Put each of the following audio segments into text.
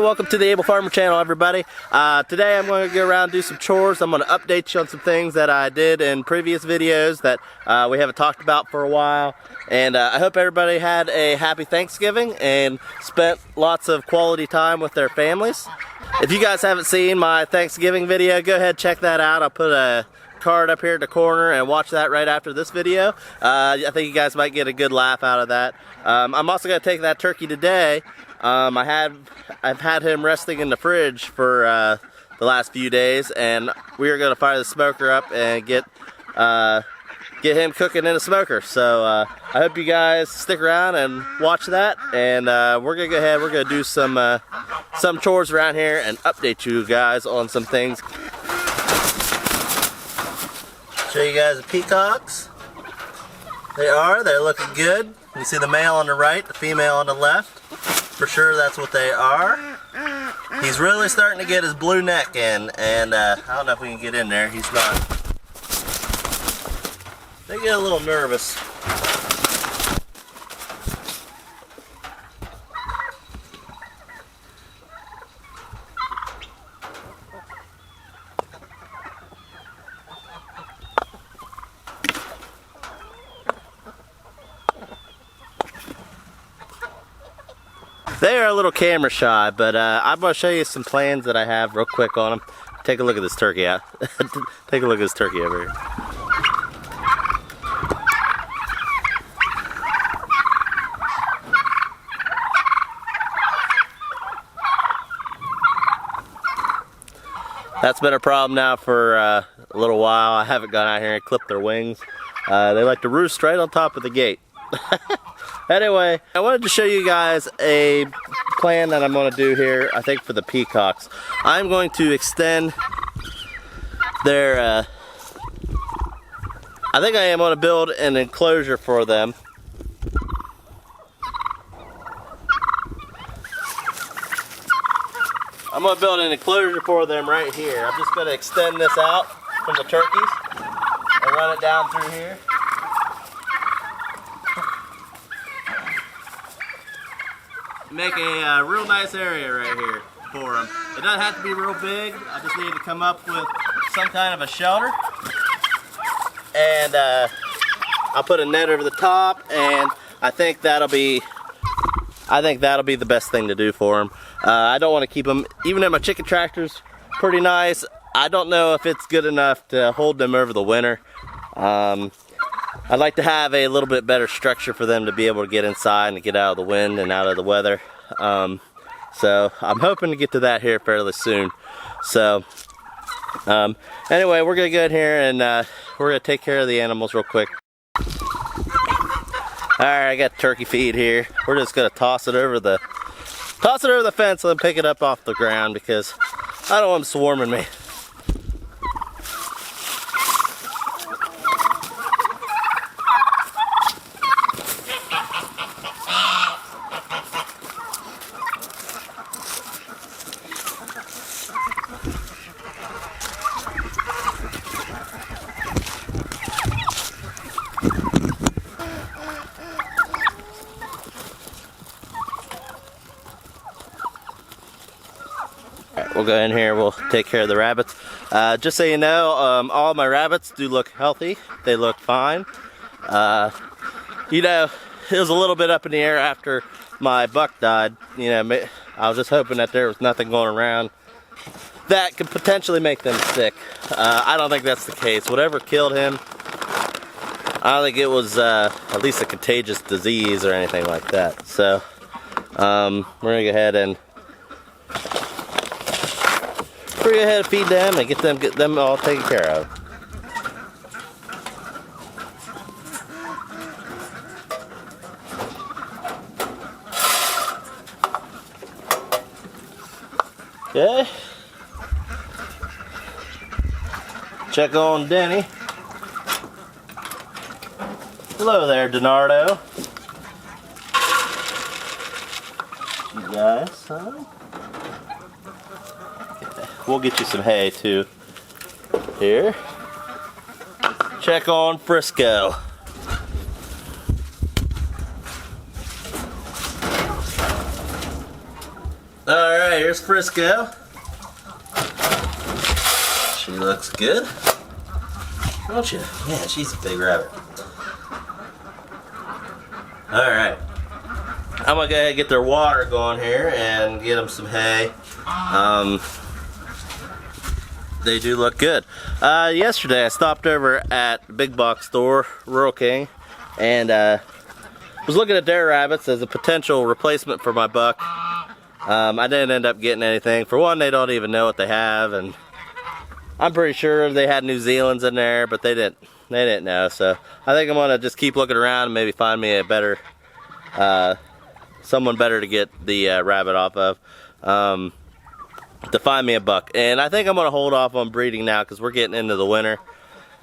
welcome to the Able Farmer channel, everybody. Today I'm going to go around and do some chores. I'm going to update you on some things that I did in previous videos that we haven't talked about for a while. And I hope everybody had a happy Thanksgiving and spent lots of quality time with their families. If you guys haven't seen my Thanksgiving video, go ahead and check that out. I'll put a card up here in the corner and watch that right after this video. I think you guys might get a good laugh out of that. I'm also going to take that turkey today. I've had him resting in the fridge for the last few days, and we are going to fire the smoker up and get him cooking in the smoker. So I hope you guys stick around and watch that, and we're going to go ahead, we're going to do some chores around here and update you guys on some things. Show you guys the peacocks. They're looking good. You can see the male on the right, the female on the left. For sure that's what they are. He's really starting to get his blue neck in, and I don't know if we can get in there. He's not. They get a little nervous. They are a little camera shy, but I'm going to show you some plans that I have real quick on them. Take a look at this turkey out. Take a look at this turkey over here. That's been a problem now for a little while. I haven't gone out here and clipped their wings. They like to roost right on top of the gate. Anyway, I wanted to show you guys a plan that I'm going to do here, I think for the peacocks. I'm going to extend their, I think I am going to build an enclosure for them. I'm going to build an enclosure for them right here. I'm just going to extend this out from the turkeys and run it down through here. Make a real nice area right here for them. It doesn't have to be real big. I just need to come up with some kind of a shelter, and I'll put a net over the top, and I think that'll be the best thing to do for them. I don't want to keep them, even though my chicken tractor's pretty nice, I don't know if it's good enough to hold them over the winter. I'd like to have a little bit better structure for them to be able to get inside and get out of the wind and out of the weather. So I'm hoping to get to that here fairly soon. So anyway, we're gonna go in here and we're gonna take care of the animals real quick. Alright, I got turkey feed here. We're just gonna toss it over the fence and then pick it up off the ground because I don't want them swarming me. We'll go in here, we'll take care of the rabbits. Just so you know, all my rabbits do look healthy. They look fine. You know, it was a little bit up in the air after my buck died. You know, I was just hoping that there was nothing going around that could potentially make them sick. I don't think that's the case. Whatever killed him, I don't think it was at least a contagious disease or anything like that. So, we're gonna go ahead and feed them and get them all taken care of. Okay. Check on Denny. Hello there, Donardo. You guys, huh? We'll get you some hay too. Here. Check on Frisco. Alright, here's Frisco. She looks good. Don't you? Yeah, she's a big rabbit. Alright. I'm gonna go ahead and get their water going here and get them some hay. They do look good. Yesterday I stopped over at the big box store, Rural King, and was looking at their rabbits as a potential replacement for my buck. I didn't end up getting anything. For one, they don't even know what they have, and I'm pretty sure they had New Zealand's in there, but they didn't know. So I think I'm gonna just keep looking around and maybe find me a better, someone better to get the rabbit off of, to find me a buck. And I think I'm gonna hold off on breeding now because we're getting into the winter.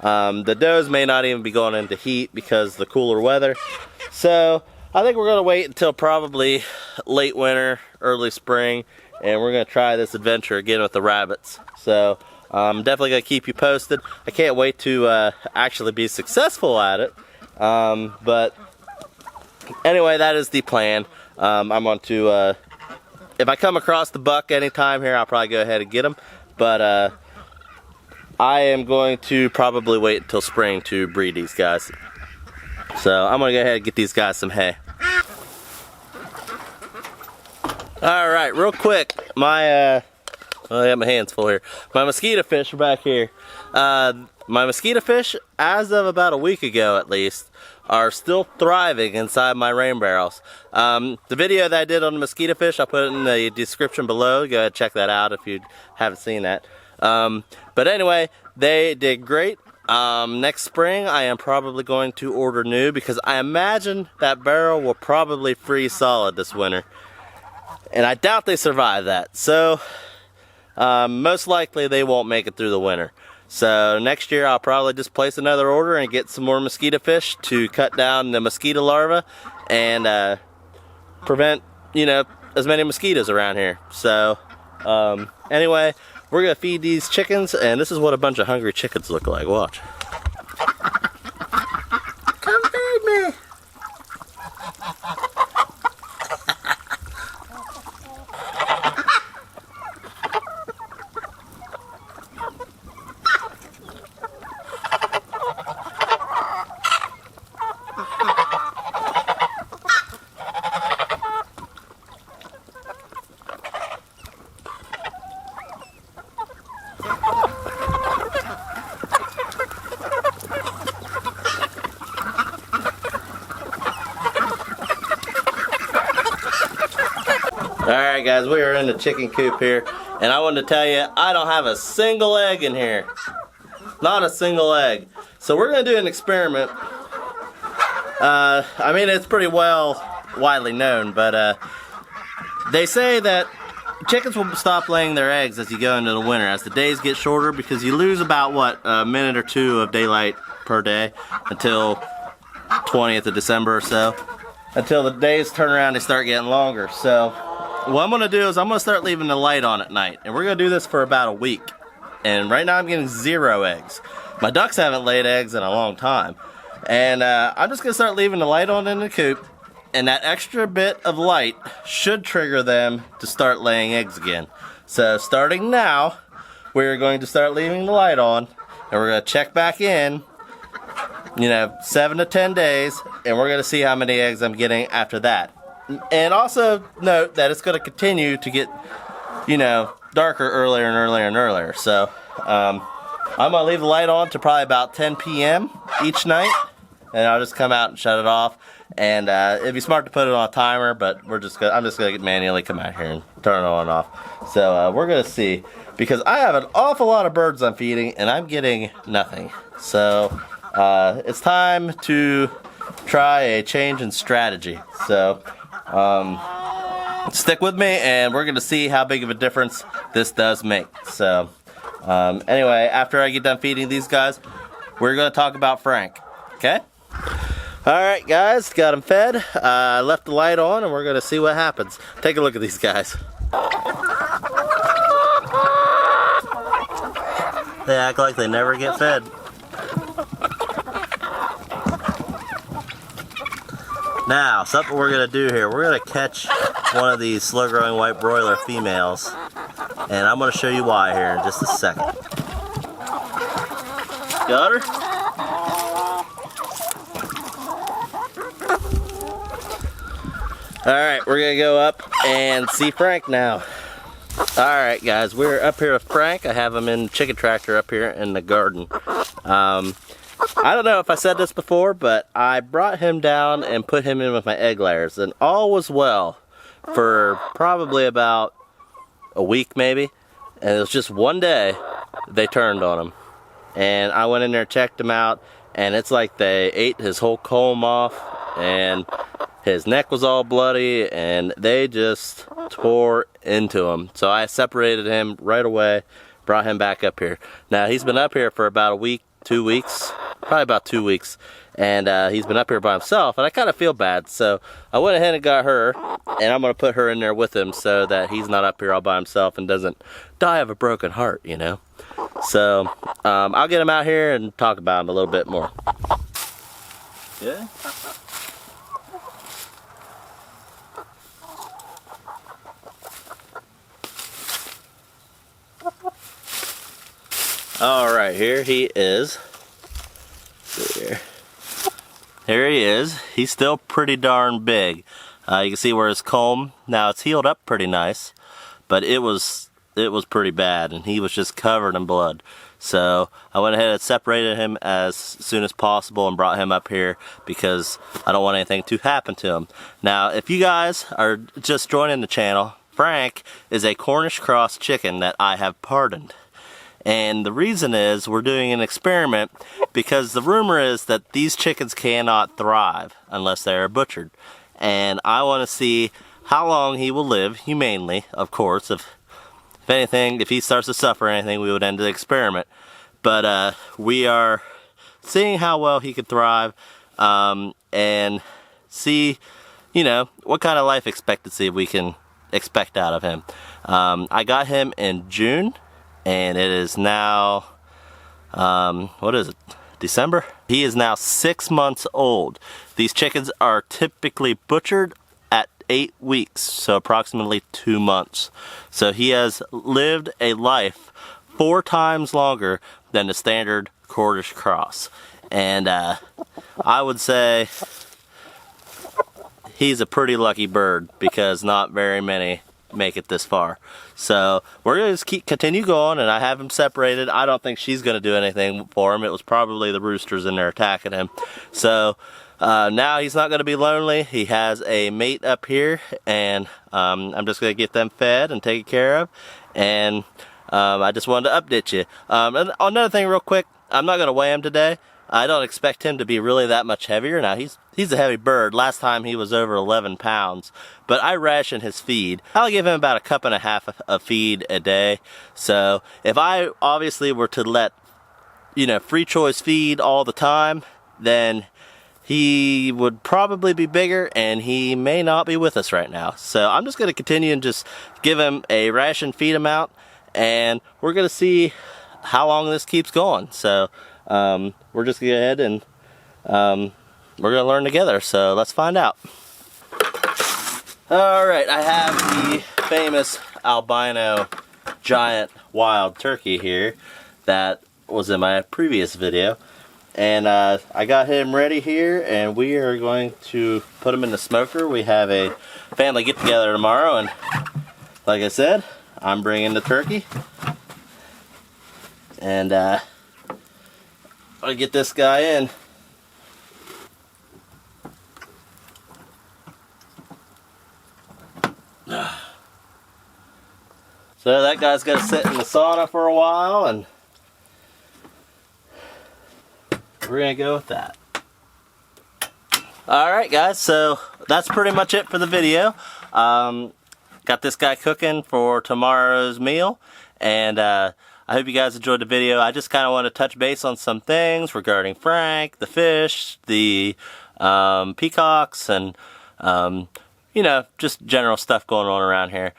The does may not even be going into heat because of the cooler weather. So I think we're gonna wait until probably late winter, early spring, and we're gonna try this adventure again with the rabbits. So I'm definitely gonna keep you posted. I can't wait to actually be successful at it. But anyway, that is the plan. I'm going to, if I come across the buck anytime here, I'll probably go ahead and get him. But I am going to probably wait until spring to breed these guys. So I'm gonna go ahead and get these guys some hay. Alright, real quick, my I have my hands full here. My mosquito fish are back here. My mosquito fish, as of about a week ago at least, are still thriving inside my rain barrels. The video that I did on the mosquito fish, I'll put it in the description below. Go ahead and check that out if you haven't seen that. But anyway, they did great. Next spring, I am probably going to order new because I imagine that barrel will probably freeze solid this winter. And I doubt they survive that. So, most likely they won't make it through the winter. So next year I'll probably just place another order and get some more mosquito fish to cut down the mosquito larvae and prevent, you know, as many mosquitoes around here. So, anyway, we're gonna feed these chickens, and this is what a bunch of hungry chickens look like. Watch. Come feed me. Alright guys, we are in the chicken coop here, and I wanted to tell you, I don't have a single egg in here. Not a single egg. So we're going to do an experiment. I mean, it's pretty widely known, but they say that chickens will stop laying their eggs as you go into the winter, as the days get shorter, because you lose about, what, a minute or two of daylight per day until 20th of December or so. Until the days turn around, they start getting longer. So what I'm going to do is I'm going to start leaving the light on at night, and we're going to do this for about a week. And right now I'm getting 0 eggs. My ducks haven't laid eggs in a long time. And I'm just going to start leaving the light on in the coop, and that extra bit of light should trigger them to start laying eggs again. So starting now, we're going to start leaving the light on, and we're going to check back in, you know, 7 to 10 days, and we're going to see how many eggs I'm getting after that. And also note that it's going to continue to get, you know, darker earlier and earlier and earlier. So I'm going to leave the light on to probably about 10 p.m. each night, and I'll just come out and shut it off. And it'd be smart to put it on a timer, but I'm just going to manually come out here and turn it on and off. So we're going to see, because I have an awful lot of birds I'm feeding, and I'm getting nothing. So it's time to try a change in strategy. So stick with me, and we're going to see how big of a difference this does make. So anyway, after I get done feeding these guys, we're going to talk about Frank. Okay? Alright guys, got them fed. I left the light on, and we're going to see what happens. Take a look at these guys. They act like they never get fed. Now, something we're going to do here, we're going to catch one of these slow-growing white broiler females, and I'm going to show you why here in just a second. Got her? Alright, we're going to go up and see Frank now. Alright guys, we're up here with Frank. I have him in the chicken tractor up here in the garden. I don't know if I said this before, but I brought him down and put him in with my egg layers, and all was well for probably about a week maybe, and it was just one day they turned on him. And I went in there, checked him out, and it's like they ate his whole comb off, and his neck was all bloody, and they just tore into him. So I separated him right away, brought him back up here. Now he's been up here for about a week, 2 weeks, probably about 2 weeks, and he's been up here by himself, and I kind of feel bad, so I went ahead and got her, and I'm going to put her in there with him so that he's not up here all by himself and doesn't die of a broken heart, you know. So I'll get him out here and talk about him a little bit more. Yeah. Alright, here he is. Here he is. He's still pretty darn big. You can see where his comb, now it's healed up pretty nice, but it was pretty bad, and he was just covered in blood. So I went ahead and separated him as soon as possible and brought him up here because I don't want anything to happen to him. Now, if you guys are just joining the channel, Frank is a Cornish cross chicken that I have pardoned. And the reason is we're doing an experiment because the rumor is that these chickens cannot thrive unless they are butchered. And I want to see how long he will live humanely, of course. If anything, if he starts to suffer anything, we would end the experiment. But we are seeing how well he could thrive and see, you know, what kind of life expectancy we can expect out of him. I got him in June. And it is now, what is it, December? He is now 6 months old. These chickens are typically butchered at 8 weeks, so approximately 2 months. So he has lived a life 4 times longer than the standard Cornish cross. And I would say he's a pretty lucky bird because not very many make it this far. So we're going to continue going, and I have him separated. I don't think she's going to do anything for him. It was probably the roosters in there attacking him. So now he's not going to be lonely. He has a mate up here, and I'm just going to get them fed and taken care of. And I just wanted to update you. And another thing real quick, I'm not going to weigh him today. I don't expect him to be really that much heavier. Now, he's a heavy bird. Last time he was over 11 pounds. But I ration his feed. I'll give him about 1.5 cups of feed a day. So if I obviously were to let, you know, free choice feed all the time, then he would probably be bigger, and he may not be with us right now. So I'm just going to continue and just give him a ration feed amount, and we're going to see how long this keeps going. So we're just going to go ahead and we're going to learn together. So let's find out. Alright, I have the famous albino giant wild turkey here that was in my previous video. And I got him ready here, and we are going to put him in the smoker. We have a family get together tomorrow, and like I said, I'm bringing the turkey. And I'll get this guy in. So that guy's going to sit in the sauna for a while, and we're going to go with that. Alright guys, so that's pretty much it for the video. Got this guy cooking for tomorrow's meal, and I hope you guys enjoyed the video. I just kind of want to touch base on some things regarding Frank, the fish, the peacocks, and you know, just general stuff going on around here.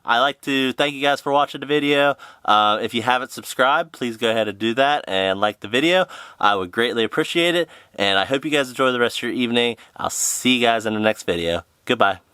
I like to thank you guys for watching the video. If you haven't subscribed, please go ahead and do that and like the video. I would greatly appreciate it, and I hope you guys enjoy the rest of your evening. I'll see you guys in the next video. Goodbye.